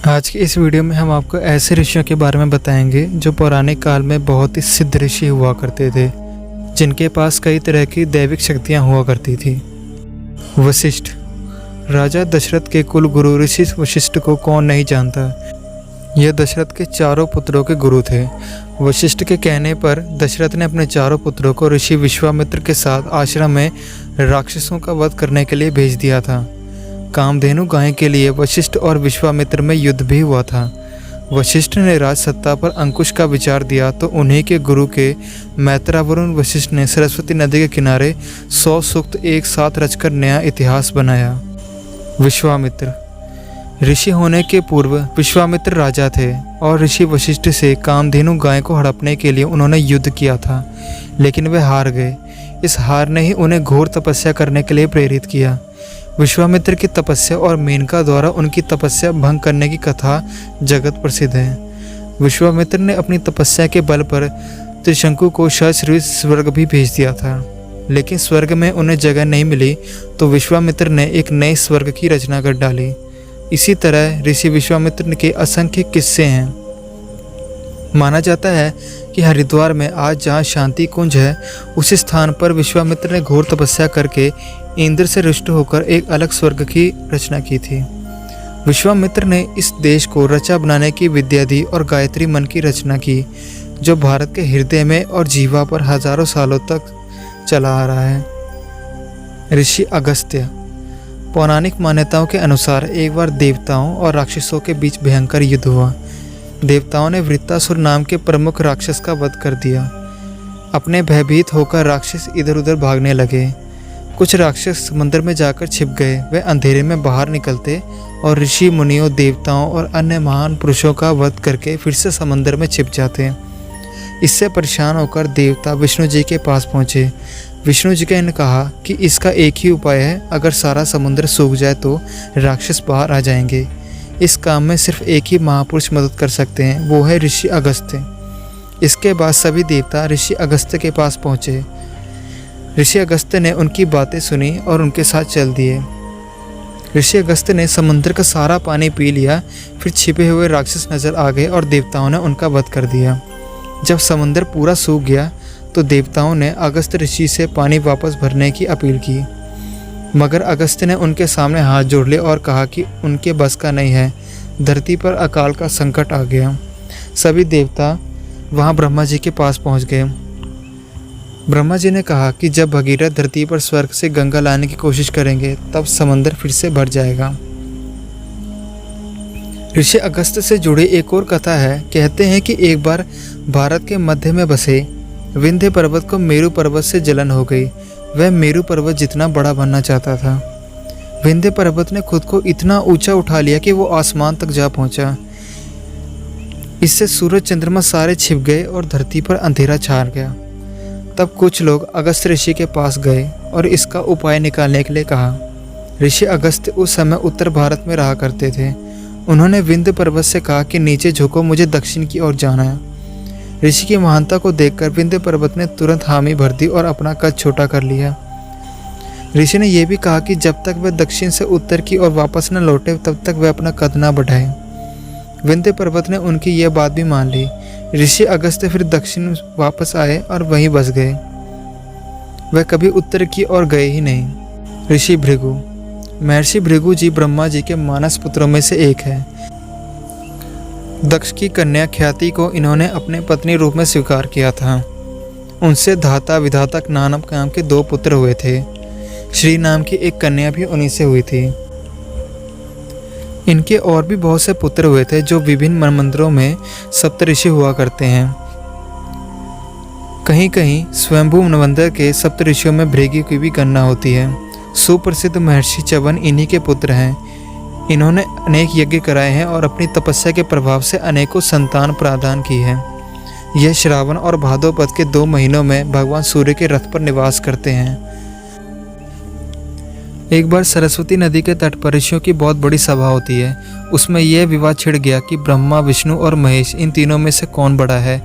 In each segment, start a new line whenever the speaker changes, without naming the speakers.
आज की इस वीडियो में हम आपको ऐसे ऋषियों के बारे में बताएंगे जो पौराणिक काल में बहुत ही सिद्ध ऋषि हुआ करते थे, जिनके पास कई तरह की दैविक शक्तियां हुआ करती थी। वशिष्ठ। राजा दशरथ के कुल गुरु ऋषि वशिष्ठ को कौन नहीं जानता। यह दशरथ के चारों पुत्रों के गुरु थे। वशिष्ठ के कहने पर दशरथ ने अपने चारों पुत्रों को ऋषि विश्वामित्र के साथ आश्रम में राक्षसों का वध करने के लिए भेज दिया था। कामधेनु गाय के लिए वशिष्ठ और विश्वामित्र में युद्ध भी हुआ था। वशिष्ठ ने राज सत्ता पर अंकुश का विचार दिया तो उन्हीं के गुरु के मैत्रावरुण वशिष्ठ ने सरस्वती नदी के किनारे 100 सूक्त एक साथ रचकर नया इतिहास बनाया। विश्वामित्र। ऋषि होने के पूर्व विश्वामित्र राजा थे और ऋषि वशिष्ठ से कामधेनु गाय को हड़पने के लिए उन्होंने युद्ध किया था, लेकिन वे हार गए। इस हार ने ही उन्हें घोर तपस्या करने के लिए प्रेरित किया। विश्वामित्र की तपस्या और मेनका द्वारा उनकी तपस्या भंग करने की कथा जगत प्रसिद्ध है। विश्वामित्र ने अपनी तपस्या के बल पर त्रिशंकु को सशरीर स्वर्ग भी भेज दिया था, लेकिन स्वर्ग में उन्हें जगह नहीं मिली तो विश्वामित्र ने एक नए स्वर्ग की रचना कर डाली। इसी तरह ऋषि विश्वामित्र के असंख्य किस्से हैं। माना जाता है कि हरिद्वार में आज जहाँ शांति कुंज है, उसी स्थान पर विश्वामित्र ने घोर तपस्या करके इंद्र से रुष्ट होकर एक अलग स्वर्ग की रचना की थी। विश्वामित्र ने इस देश को रचा बनाने की विद्या दी और गायत्री मन की रचना की, जो भारत के हृदय में और जीवा पर हजारों सालों तक चला आ रहा है। ऋषि अगस्त्य। पौराणिक मान्यताओं के अनुसार एक बार देवताओं और राक्षसों के बीच भयंकर युद्ध हुआ। देवताओं ने वृत्तासुर नाम के प्रमुख राक्षस का वध कर दिया। अपने भयभीत होकर राक्षस इधर उधर भागने लगे। कुछ राक्षस समुद्र में जाकर छिप गए। वे अंधेरे में बाहर निकलते और ऋषि मुनियों, देवताओं और अन्य महान पुरुषों का वध करके फिर से समुद्र में छिप जाते। इससे परेशान होकर देवता विष्णु जी के पास पहुँचे। विष्णु जी ने कहा कि इसका एक ही उपाय है, अगर सारा समुद्र सूख जाए तो राक्षस बाहर आ जाएंगे। इस काम में सिर्फ एक ही महापुरुष मदद कर सकते हैं, वो है ऋषि अगस्त्य। इसके बाद सभी देवता ऋषि अगस्त्य के पास पहुँचे। ऋषि अगस्त्य ने उनकी बातें सुनी और उनके साथ चल दिए। ऋषि अगस्त्य ने समुद्र का सारा पानी पी लिया। फिर छिपे हुए राक्षस नजर आ गए और देवताओं ने उनका वध कर दिया। जब समुद्र पूरा सूख गया तो देवताओं ने अगस्त्य ऋषि से पानी वापस भरने की अपील की, मगर अगस्त्य ने उनके सामने हाथ जोड़ लिए और कहा कि उनके बस का नहीं है। धरती पर अकाल का संकट आ गया। सभी देवता वहां ब्रह्मा जी के पास पहुंच गए। ब्रह्मा जी ने कहा कि जब भगीरथ धरती पर स्वर्ग से गंगा लाने की कोशिश करेंगे तब समंदर फिर से भर जाएगा। ऋषि अगस्त्य से जुड़ी एक और कथा है। कहते हैं कि एक बार भारत के मध्य में बसे विंध्य पर्वत को मेरु पर्वत से जलन हो गई। वह मेरु पर्वत जितना बड़ा बनना चाहता था। विंध्य पर्वत ने खुद को इतना ऊंचा उठा लिया कि वो आसमान तक जा पहुंचा। इससे सूरज चंद्रमा सारे छिप गए और धरती पर अंधेरा छा गया। तब कुछ लोग अगस्त्य ऋषि के पास गए और इसका उपाय निकालने के लिए कहा। ऋषि अगस्त्य उस समय उत्तर भारत में रहा करते थे। उन्होंने विंध्य पर्वत से कहा कि नीचे झुको, मुझे दक्षिण की ओर जाना है। ऋषि की महानता को देखकर विंध्य पर्वत ने तुरंत हामी भर दी और अपना कद छोटा कर लिया। ऋषि ने यह भी कहा कि जब तक वह दक्षिण से उत्तर की ओर वापस न लौटे तब तक वह अपना कद न बढ़ाए। विंध्य पर्वत ने उनकी यह बात भी मान ली। ऋषि अगस्त्य फिर दक्षिण वापस आए और वहीं बस गए। वह कभी उत्तर की ओर गए ही नहीं। ऋषि भृगु। महर्षि भृगु जी ब्रह्मा जी के मानस पुत्रों में से एक है। दक्ष की कन्या ख्याति को इन्होंने अपने पत्नी रूप में स्वीकार किया था। उनसे धाता विधाता नाम के 2 पुत्र हुए थे। श्री नाम की एक कन्या भी उन्हीं से हुई थी। इनके और भी बहुत से पुत्र हुए थे जो विभिन्न मनमंदिरों में सप्तऋषि हुआ करते हैं। कहीं कहीं स्वयंभू मनमंदिर के सप्तऋषियों में भृगु की भी गणना होती है। सुप्रसिद्ध महर्षि च्यवन इन्हीं के पुत्र हैं। इन्होंने अनेक यज्ञ कराए हैं और अपनी तपस्या के प्रभाव से अनेकों संतान प्रदान की है। यह श्रावण और भाद्रपद के 2 महीनों में भगवान सूर्य के रथ पर निवास करते हैं। एक बार सरस्वती नदी के तट पर ऋषियों की बहुत बड़ी सभा होती है। उसमें यह विवाद छिड़ गया कि ब्रह्मा, विष्णु और महेश इन तीनों में से कौन बड़ा है।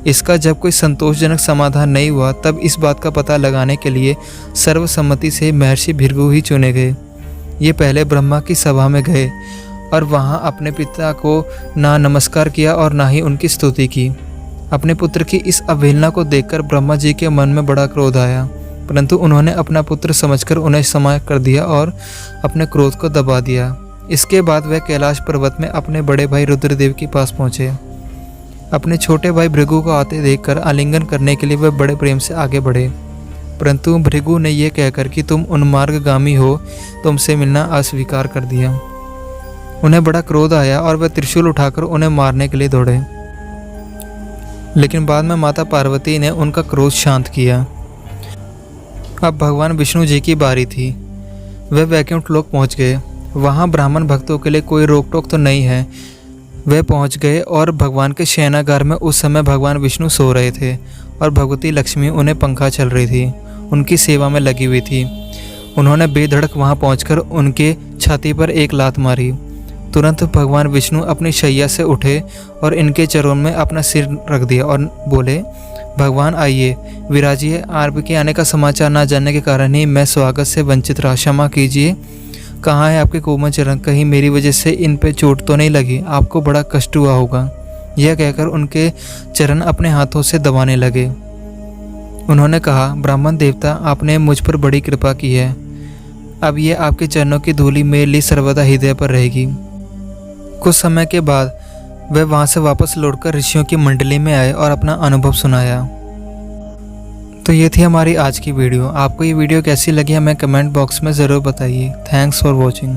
इसका जब कोई संतोषजनक समाधान नहीं हुआ तब इस बात का पता लगाने के लिए सर्वसम्मति से महर्षि भृगु ही चुने गए। ये पहले ब्रह्मा की सभा में गए और वहाँ अपने पिता को ना नमस्कार किया और ना ही उनकी स्तुति की। अपने पुत्र की इस अवहेलना को देखकर ब्रह्मा जी के मन में बड़ा क्रोध आया, परंतु उन्होंने अपना पुत्र समझकर उन्हें क्षमा कर दिया और अपने क्रोध को दबा दिया। इसके बाद वह कैलाश पर्वत में अपने बड़े भाई रुद्रदेव के पास पहुँचे। अपने छोटे भाई भृगु को आते देखकर आलिंगन करने के लिए वह बड़े प्रेम से आगे बढ़े, परंतु भृगु ने यह कहकर कि तुम उन्मार्गगामी हो, तुमसे मिलना अस्वीकार कर दिया। उन्हें बड़ा क्रोध आया और वह त्रिशूल उठाकर उन्हें मारने के लिए दौड़े, लेकिन बाद में माता पार्वती ने उनका क्रोध शांत किया। अब भगवान विष्णु जी की बारी थी। वह वैकुंठ लोक पहुँच गए। वहाँ ब्राह्मण भक्तों के लिए कोई रोक टोक तो नहीं है। वे पहुँच गए और भगवान के शयनागार में उस समय भगवान विष्णु सो रहे थे और भगवती लक्ष्मी उन्हें पंखा चल रही थी, उनकी सेवा में लगी हुई थी। उन्होंने बेधड़क वहाँ पहुंचकर उनके छाती पर एक लात मारी। तुरंत भगवान विष्णु अपनी शैया से उठे और इनके चरणों में अपना सिर रख दिया और बोले, भगवान आइए, विराजिए। आपके आने का समाचार ना जानने के कारण ही मैं स्वागत से वंचित रहा, क्षमा कीजिए। कहाँ है आपके कोमल चरण? कहीं मेरी वजह से इन पे चोट तो नहीं लगी? आपको बड़ा कष्ट हुआ होगा। यह कहकर उनके चरण अपने हाथों से दबाने लगे। उन्होंने कहा, ब्राह्मण देवता, आपने मुझ पर बड़ी कृपा की है। अब ये आपके चरणों की धूलि मेरे लिए सर्वदा हृदय पर रहेगी। कुछ समय के बाद वह वहाँ से वापस लौटकर ऋषियों की मंडली में आए और अपना अनुभव सुनाया। तो ये थी हमारी आज की वीडियो। आपको ये वीडियो कैसी लगी हमें कमेंट बॉक्स में ज़रूर बताइए। Thanks for watching.